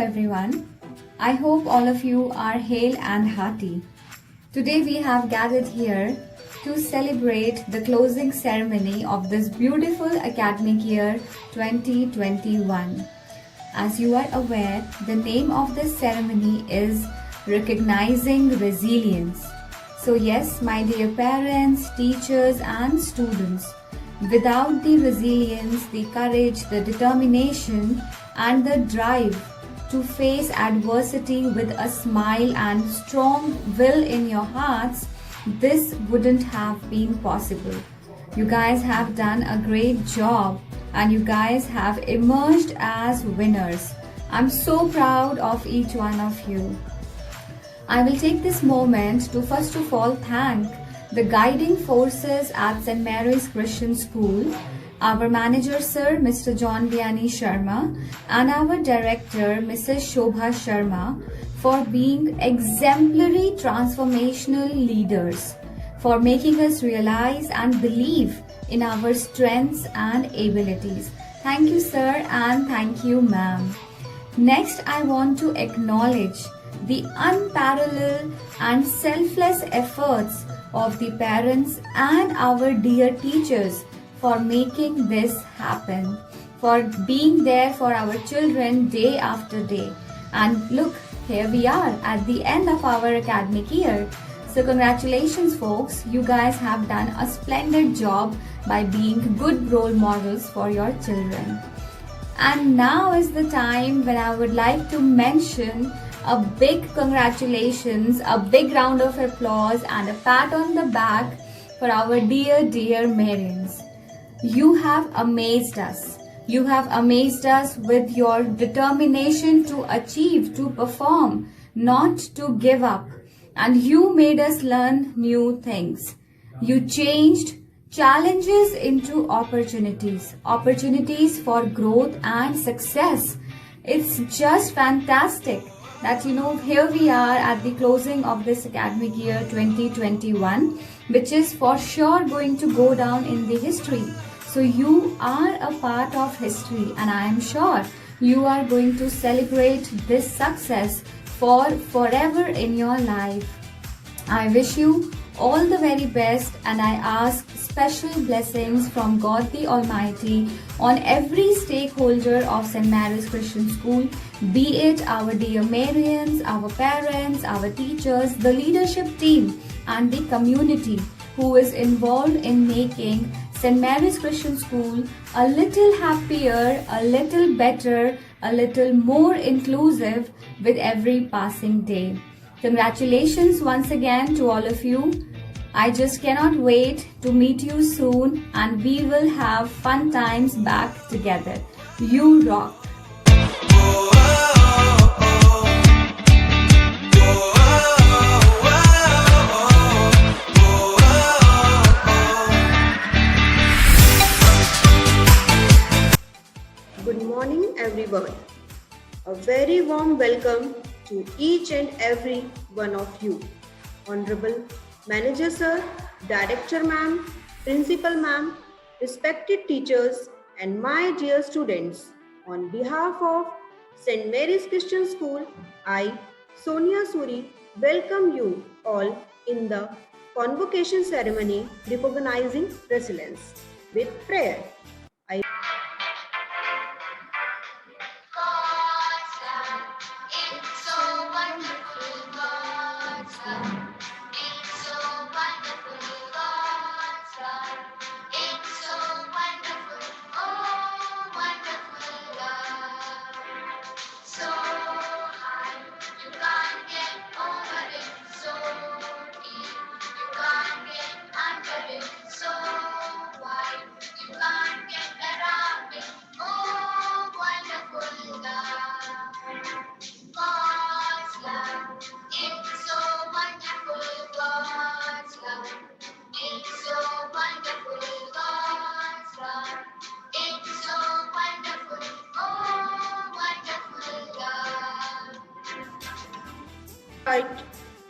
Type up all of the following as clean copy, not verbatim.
everyone. I hope all of you are hale and hearty. Today we have gathered here to celebrate the closing ceremony of this beautiful academic year 2021. As you are aware, the name of this ceremony is Recognizing Resilience. So yes, my dear parents, teachers and students, without the resilience, the courage, the determination and the drive to face adversity with a smile and strong will in your hearts, this wouldn't have been possible. You guys have done a great job and you guys have emerged as winners. I'm so proud of each one of you. I will take this moment to first of all thank the guiding forces at St. Mary's Christian School, our manager sir Mr. John Vianney Sharma and our director Mrs. Shobha Sharma for being exemplary transformational leaders, for making us realize and believe in our strengths and abilities. Thank you sir and thank you ma'am. Next, I want to acknowledge the unparalleled and selfless efforts of the parents and our dear teachers for making this happen, for being there for our children day after day. And look, here we are at the end of our academic year. So congratulations folks, you guys have done a splendid job by being good role models for your children. And now is the time when I would like to mention a big congratulations, a big round of applause and a pat on the back for our dear Marians. You have amazed us. You have amazed us with your determination to achieve, to perform, not to give up. And you made us learn new things. You changed challenges into opportunities, opportunities for growth and success. It's just fantastic that here we are at the closing of this academic year 2021, which is for sure going to go down in the history. So you are a part of history and I am sure you are going to celebrate this success for forever in your life. I wish you all the very best and I ask special blessings from God the Almighty on every stakeholder of St. Mary's Christian School, be it our dear Marians, our parents, our teachers, the leadership team and the community who is involved in making St. Mary's Christian School a little happier, a little better, a little more inclusive with every passing day. Congratulations once again to all of you. I just cannot wait to meet you soon and we will have fun times back together. You rock! Good morning everyone. A very warm welcome to each and every one of you. Honorable Manager Sir, Director Ma'am, Principal Ma'am, respected teachers and my dear students, on behalf of St. Mary's Christian School, I, Sonia Suri, welcome you all in the convocation ceremony recognizing resilience with prayer.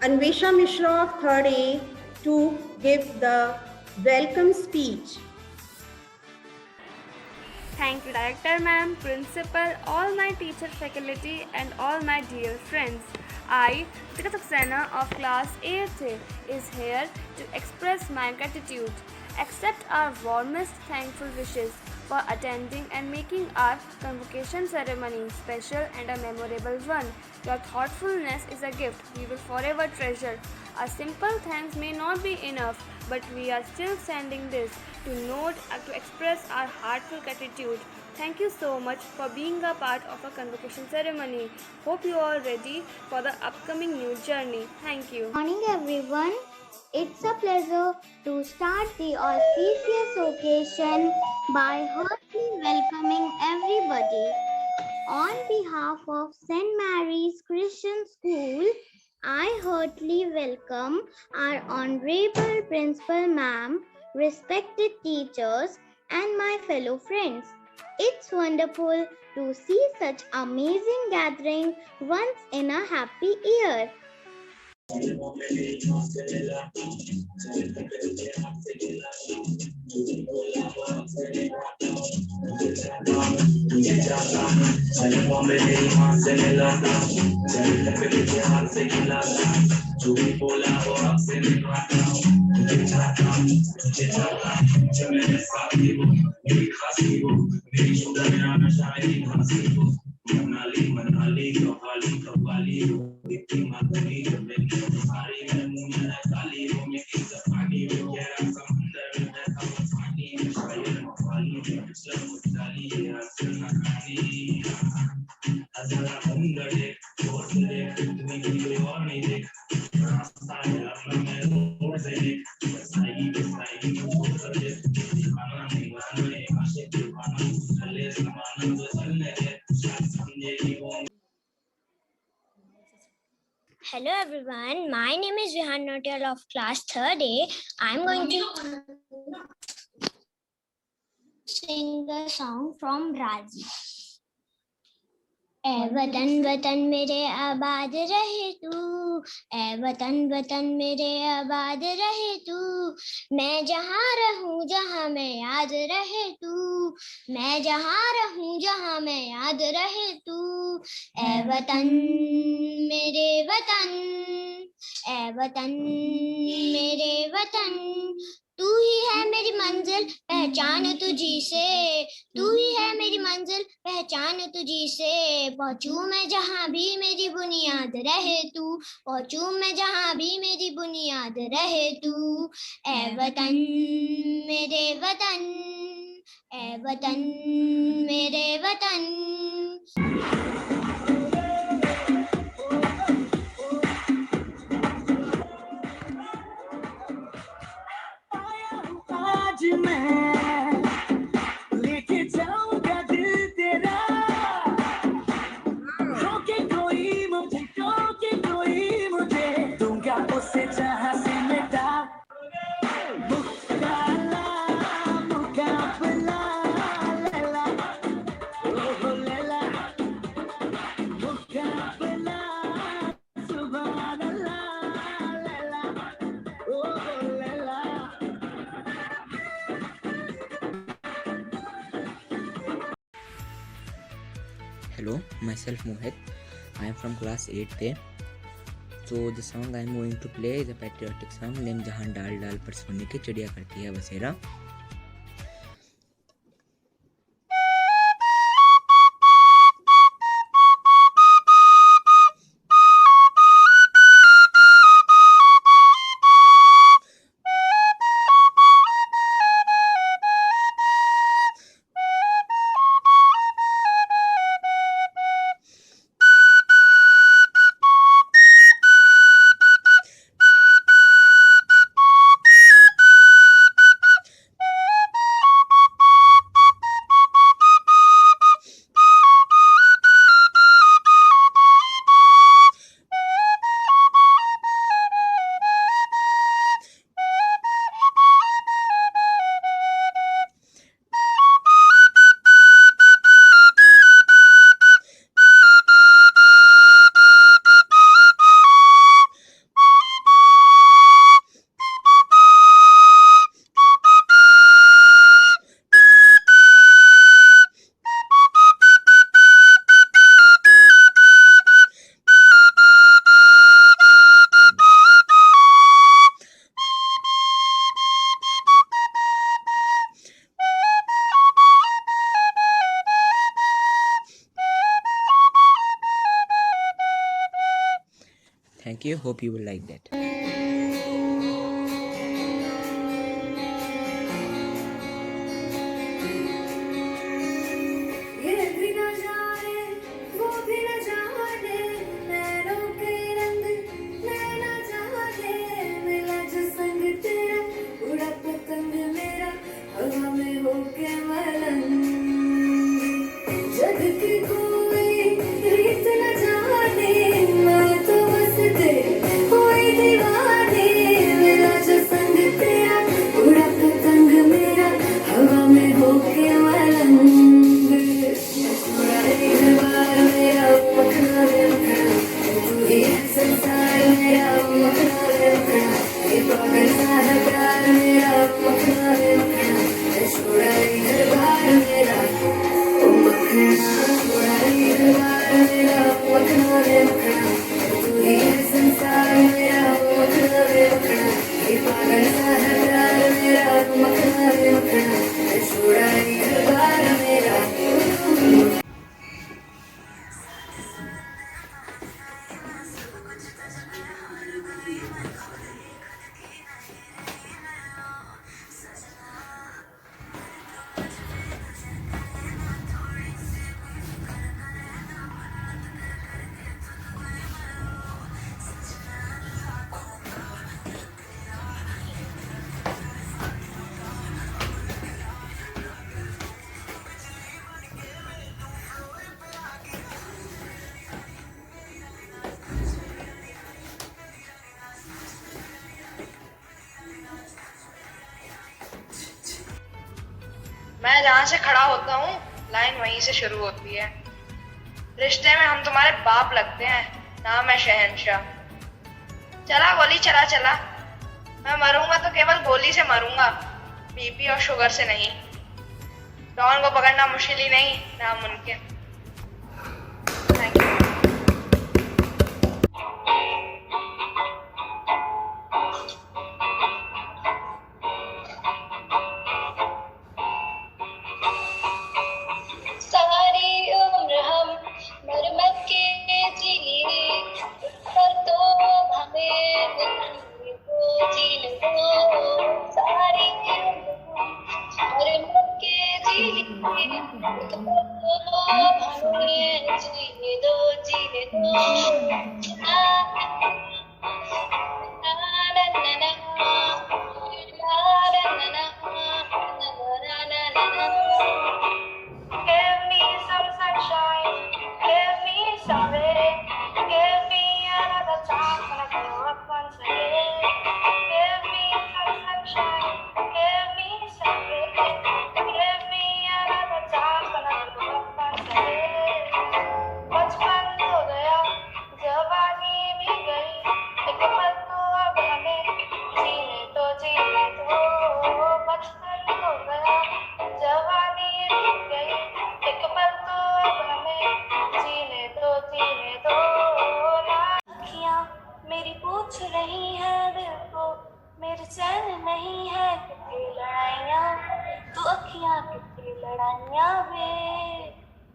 Anvesha Mishra of 3rd A to give the welcome speech. Thank you, Director Ma'am, Principal, all my teacher faculty, and all my dear friends. I, Ritika Saxena of Class 8th, is here to express my gratitude. Accept our warmest thankful wishes for attending and making our convocation ceremony special and a memorable one. Your thoughtfulness is a gift we will forever treasure. A simple thanks may not be enough, but we are still sending this to note and to express our heartfelt gratitude. Thank you so much for being a part of our convocation ceremony. Hope you are ready for the upcoming new journey. Thank you. Morning everyone. It's a pleasure to start the auspicious occasion by heartily welcoming everybody. On behalf of St. Mary's Christian School, I heartily welcome our Honorable Principal Ma'am, respected teachers, and my fellow friends. It's wonderful to see such amazing gathering once in a happy year. Hello everyone, my name is Vihan Notial of class 3rd A. I'm going to sing a song from Razi. ए वतन वतन मेरे आबाद रहे तू, ए वतन वतन मेरे आबाद रहे तू, मैं जहाँ रहूं जहाँ मैं याद रहे तू, मैं जहाँ रहूं जहाँ मैं याद रहे तू, ए वतन मेरे वतन, ए वतन मेरे वतन, तू ही है मेरी मंजिल पहचान तुझी से, तू ही है मेरी मंजिल पहचान तुझी से, पहुंचूं मैं जहाँ भी मेरी बुनियाद रहे तू, पहुंचूं मैं जहाँ भी मेरी बुनियाद रहे तू, ए वतन मेरे वतन, ए वतन मेरे वतन। Hello, myself Mohit. I am from class 8th. So the song I am going to play is a patriotic song named जहाँ डाल डाल पर सोने की चिड़िया करती है बसेरा. Thank you. Hope you will like that. मैं जहाँ से खड़ा होता हूँ लाइन वहीं से शुरू होती है। रिश्ते में हम तुम्हारे बाप लगते हैं, नाम है शहंशाह। चला गोली चला चला, मैं मरूंगा तो केवल गोली से मरूंगा, बीपी और शुगर से नहीं। डॉन को पकड़ना मुश्किल ही नहीं, नामुमकिन। Thank you.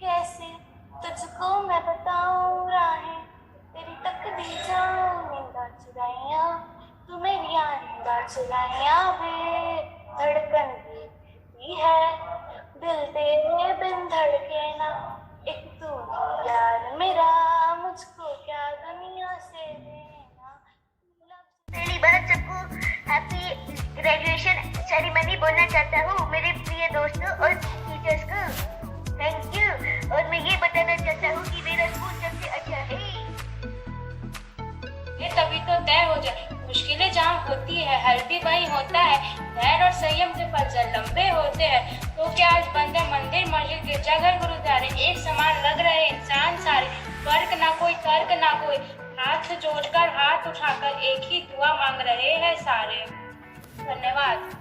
कैसे तुझको मैं बताऊं राहें तेरी तकदीर जाऊं नींदा चुराइयां तू मेरी आंदा चुराइयां वे धड़कन भी है दिल तेरे बिन धड़के ना एक तू यार मेरा मुझको क्या दुनिया से देना। पहली बार सबको हैप्पी ग्रेजुएशन सेरेमनी बोलना चाहता हूँ मेरे प्रिय दोस्तों और टीचर्स को थैंक यू। और मैं ये बताना चाहता हूँ कि मेरा स्कूल सबसे अच्छा है। ये तभी तो तय हो जाए, मुश्किलें जहाँ होती है हल भी वही होता है, धैर्य और संयम से फल लंबे होते हैं। तो क्या आज बंद है मंदिर मस्जिद गिरजाघर गुरुद्वारे, एक समान लग रहे इंसान सारे, फर्क ना कोई तर्क ना कोई, हाथ जोड़कर हाथ उठाकर एक ही दुआ मांग रहे हैं सारे। धन्यवाद।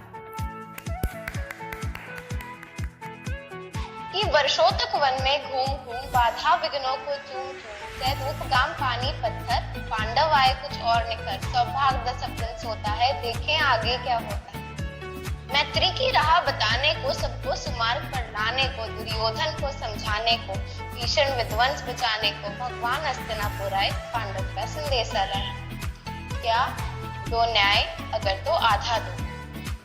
कि वर्षों तक वन में घूम घूम बाधा विघ्नों को चूम चूम से रूप गाम पानी पत्थर पांडव आए कुछ और निकर सौभाग्य 10 अप्रैल सोता है देखें आगे क्या होता है। मैत्री की राह बताने को सबको सुमार्ग पर लाने को दुर्योधन को समझाने को भीषण विध्वंस बचाने को भगवान हस्तिनापुर आए पांडव का संदेशा लाए। क्या? दो न्याय अगर तो आधा दो।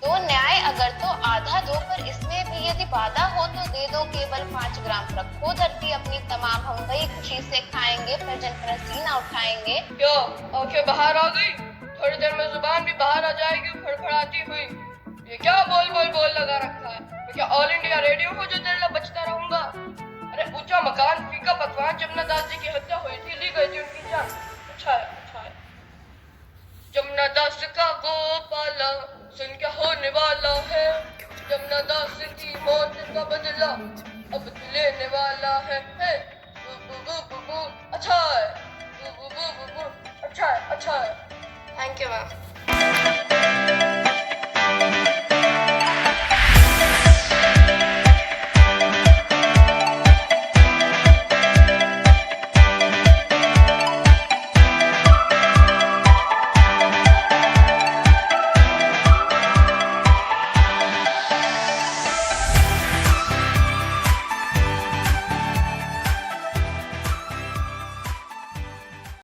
दो न्याय अगर तो आधा दो, पर इसमें भी यदि बाधा हो तो दे दो केवल 5 ग्राम। रखो धरती अपनी तमाम, हम वही खुशी से खाएंगे, फिर जन पसीना उठाएंगे। क्यों आंखें बाहर आ गई? थोड़ी देर में जुबान भी बाहर आ जाएगी फड़फड़ाती हुई। ये क्या बोल बोल बोल लगा रखा है? मैं क्या ऑल इंडिया रेडियो हो जो तेरे लिए बचता रहूंगा? अरे ऊंचा मकान, फीका पकवान, जमुना दास जी की हत्या हुई थी, ली गई थी उनकी जान। अच्छा है, अच्छा है। जमुना दास का गोपाला सुन क्या होने वाला है? जमुना दास की मौत का बदला अब तू लेने वाला है। बू बू बू बू बू, अच्छा है। बू बू बू बू बू, अच्छा है, अच्छा है। Thank you ma'am.